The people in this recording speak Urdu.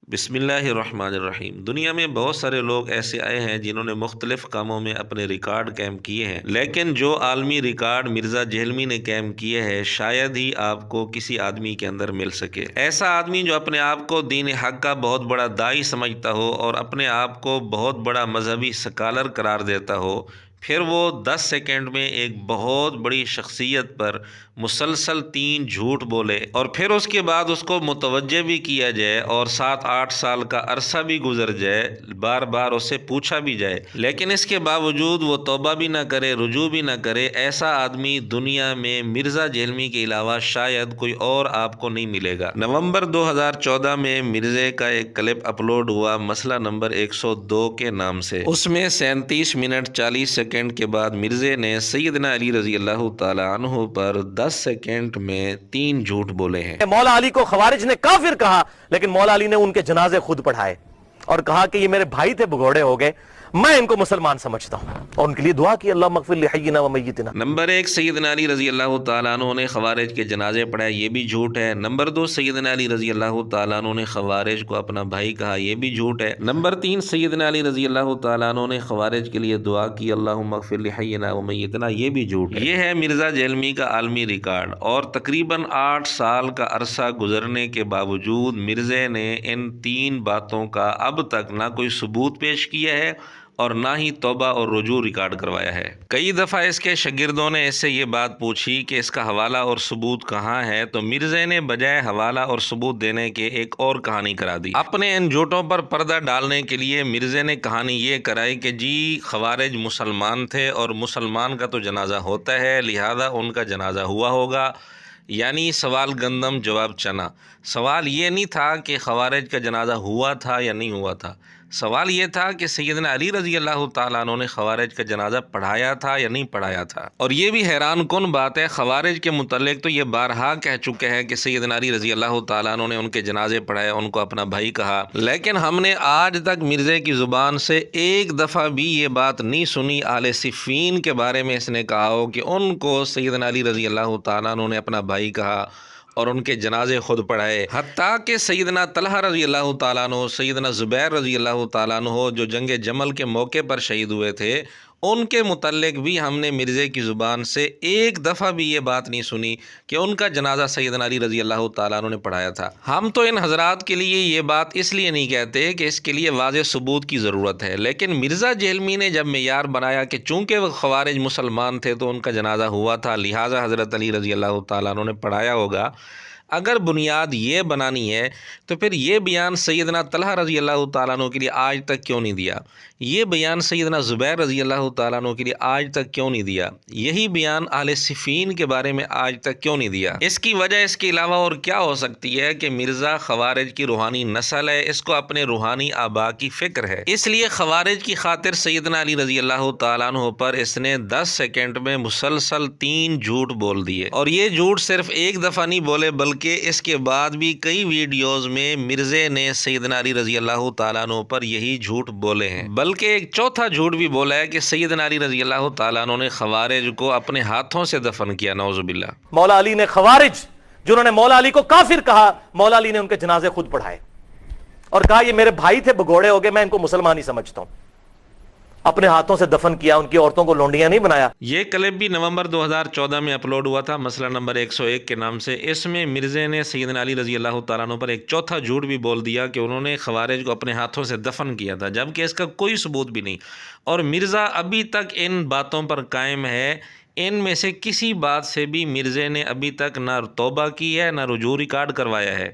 بسم اللہ الرحمن الرحیم۔ دنیا میں بہت سارے لوگ ایسے آئے ہیں جنہوں نے مختلف کاموں میں اپنے ریکارڈ قائم کیے ہیں، لیکن جو عالمی ریکارڈ مرزا جہلمی نے قائم کیے ہیں شاید ہی آپ کو کسی آدمی کے اندر مل سکے۔ ایسا آدمی جو اپنے آپ کو دین حق کا بہت بڑا داعی سمجھتا ہو اور اپنے آپ کو بہت بڑا مذہبی سکالر قرار دیتا ہو، پھر وہ 10 سیکنڈ میں ایک بہت بڑی شخصیت پر مسلسل 3 جھوٹ بولے اور پھر اس کے بعد اس کو متوجہ بھی کیا جائے اور 7-8 سال کا عرصہ بھی گزر جائے، بار بار اسے پوچھا بھی جائے، لیکن اس کے باوجود وہ توبہ بھی نہ کرے، رجوع بھی نہ کرے، ایسا آدمی دنیا میں مرزا جہلمی کے علاوہ شاید کوئی اور آپ کو نہیں ملے گا۔ نومبر 2014 میں مرزے کا ایک کلپ اپلوڈ ہوا مسئلہ نمبر 102 کے نام سے۔ اس میں 37 منٹ 40 سیکنڈ کے بعد مرزے نے سیدنا علی رضی اللہ تعالی عنہ پر 10 سیکنڈ میں 3 جھوٹ بولے ہیں۔ مولا علی کو خوارج نے کافر کہا، لیکن مولا علی نے ان کے جنازے خود پڑھائے اور کہا کہ یہ میرے بھائی تھے، بگوڑے ہو گئے، میں ان کو مسلمان سمجھتا ہوں، اور ان کے لیے دعا کی، اللہم اغفر لحینا و میتنا۔ نمبر 1 سیدنا علی رضی اللہ تعالیٰ عنہ نے خوارج کے جنازے پڑھائے، یہ بھی جھوٹ ہے۔ نمبر 2 سیدنا علی رضی اللہ تعالیٰ عنہ نے خوارج کو اپنا بھائی کہا، یہ بھی جھوٹ ہے۔ نمبر 3 سیدنا علی رضی اللہ تعالیٰ عنہ نے خوارج کے لیے دعا کی، اللہم اغفر لحینا و میتنا، یہ بھی جھوٹ ہے۔ یہ ہے مرزا جہلمی کا عالمی ریکارڈ، اور تقریباً 8 سال کا عرصہ گزرنے کے باوجود مرزے نے ان 3 باتوں کا اب تک نہ کوئی ثبوت پیش کیا ہے اور نہ ہی توبہ اور رجوع ریکارڈ کروایا ہے۔ کئی دفعہ اس کے شاگردوں نے اس سے یہ بات پوچھی کہ اس کا حوالہ اور ثبوت کہاں ہے، تو مرزے نے بجائے حوالہ اور ثبوت دینے کے ایک اور کہانی کرا دی۔ اپنے ان جھوٹوں پر پردہ ڈالنے کے لیے مرزے نے کہانی یہ کرائی کہ جی خوارج مسلمان تھے اور مسلمان کا تو جنازہ ہوتا ہے، لہذا ان کا جنازہ ہوا ہوگا، یعنی سوال گندم جواب چنا۔ سوال یہ نہیں تھا کہ خوارج کا جنازہ ہوا تھا یا نہیں ہوا تھا، سوال یہ تھا کہ سیدنا علی رضی اللہ تعالیٰ عنہ نے خوارج کا جنازہ پڑھایا تھا یا نہیں پڑھایا تھا۔ اور یہ بھی حیران کن بات ہے، خوارج کے متعلق تو یہ بارہا کہہ چکے ہیں کہ سیدنا علی رضی اللہ تعالیٰ عنہ نے ان کے جنازے پڑھائے، ان کو اپنا بھائی کہا، لیکن ہم نے آج تک مرزے کی زبان سے ایک دفعہ بھی یہ بات نہیں سنی اہل صفین کے بارے میں اس نے کہا ہو کہ ان کو سیدنا علی رضی اللہ تعالیٰ عنہ نے اپنا بھائی کہا اور ان کے جنازے خود پڑھائے۔ حتیٰ کہ سیدنا طلحہ رضی اللہ تعالیٰ عنہ، سیدنا زبیر رضی اللہ تعالیٰ عنہ جو جنگ جمل کے موقع پر شہید ہوئے تھے، ان کے متعلق بھی ہم نے مرزے کی زبان سے ایک دفعہ بھی یہ بات نہیں سنی کہ ان کا جنازہ سیدنا علی رضی اللہ تعالیٰ عنہ نے پڑھایا تھا۔ ہم تو ان حضرات کے لیے یہ بات اس لیے نہیں کہتے کہ اس کے لیے واضح ثبوت کی ضرورت ہے، لیکن مرزا جہلمی نے جب معیار بنایا کہ چونکہ وہ خوارج مسلمان تھے تو ان کا جنازہ ہوا تھا، لہٰذا حضرت علی رضی اللہ تعالیٰ عنہ نے پڑھایا ہوگا، اگر بنیاد یہ بنانی ہے تو پھر یہ بیان سیدنا طلحہ رضی اللہ تعالیٰ عنہ کے لیے آج تک کیوں نہیں دیا؟ یہ بیان سیدنا زبیر رضی اللہ تعالیٰ عنہ کے لیے آج تک کیوں نہیں دیا؟ یہی بیان اہل صفین کے بارے میں آج تک کیوں نہیں دیا؟ اس کی وجہ اس کے علاوہ اور کیا ہو سکتی ہے کہ مرزا خوارج کی روحانی نسل ہے، اس کو اپنے روحانی آبا کی فکر ہے، اس لیے خوارج کی خاطر سیدنا علی رضی اللہ تعالیٰ عنہ پر اس نے 10 سیکنڈ میں مسلسل 3 جھوٹ بول دیے، اور یہ جھوٹ صرف ایک دفعہ نہیں بولے بلکہ اس کے بعد بھی کئی ویڈیوز میں مرزے نے سیدنا علی رضی اللہ تعالیٰ عنہ پر یہی جھوٹ بولے ہیں، بلکہ ایک چوتھا جھوٹ بھی بولا ہے کہ سیدنا علی رضی اللہ تعالیٰ عنہ نے خوارج کو اپنے ہاتھوں سے دفن کیا، نعوذ باللہ۔ مولا علی نے خوارج جنہوں نے مولا علی کو کافر کہا، مولا علی نے ان کے جنازے خود پڑھائے اور کہا یہ میرے بھائی تھے، بگوڑے ہو گئے، میں ان کو مسلمان ہی سمجھتا ہوں، اپنے ہاتھوں سے دفن کیا، ان کی عورتوں کو لونڈیاں نہیں بنایا۔ یہ کلپ بھی نومبر 2014 میں اپلوڈ ہوا تھا مسئلہ نمبر 101 کے نام سے۔ اس میں مرزے نے سیدنا علی رضی اللہ تعالیٰ عنہ پر ایک چوتھا جھوٹ بھی بول دیا کہ انہوں نے خوارج کو اپنے ہاتھوں سے دفن کیا تھا، جبکہ اس کا کوئی ثبوت بھی نہیں، اور مرزا ابھی تک ان باتوں پر قائم ہے۔ ان میں سے کسی بات سے بھی مرزے نے ابھی تک نہ توبہ کی ہے نہ رجوع ریکارڈ کروایا ہے۔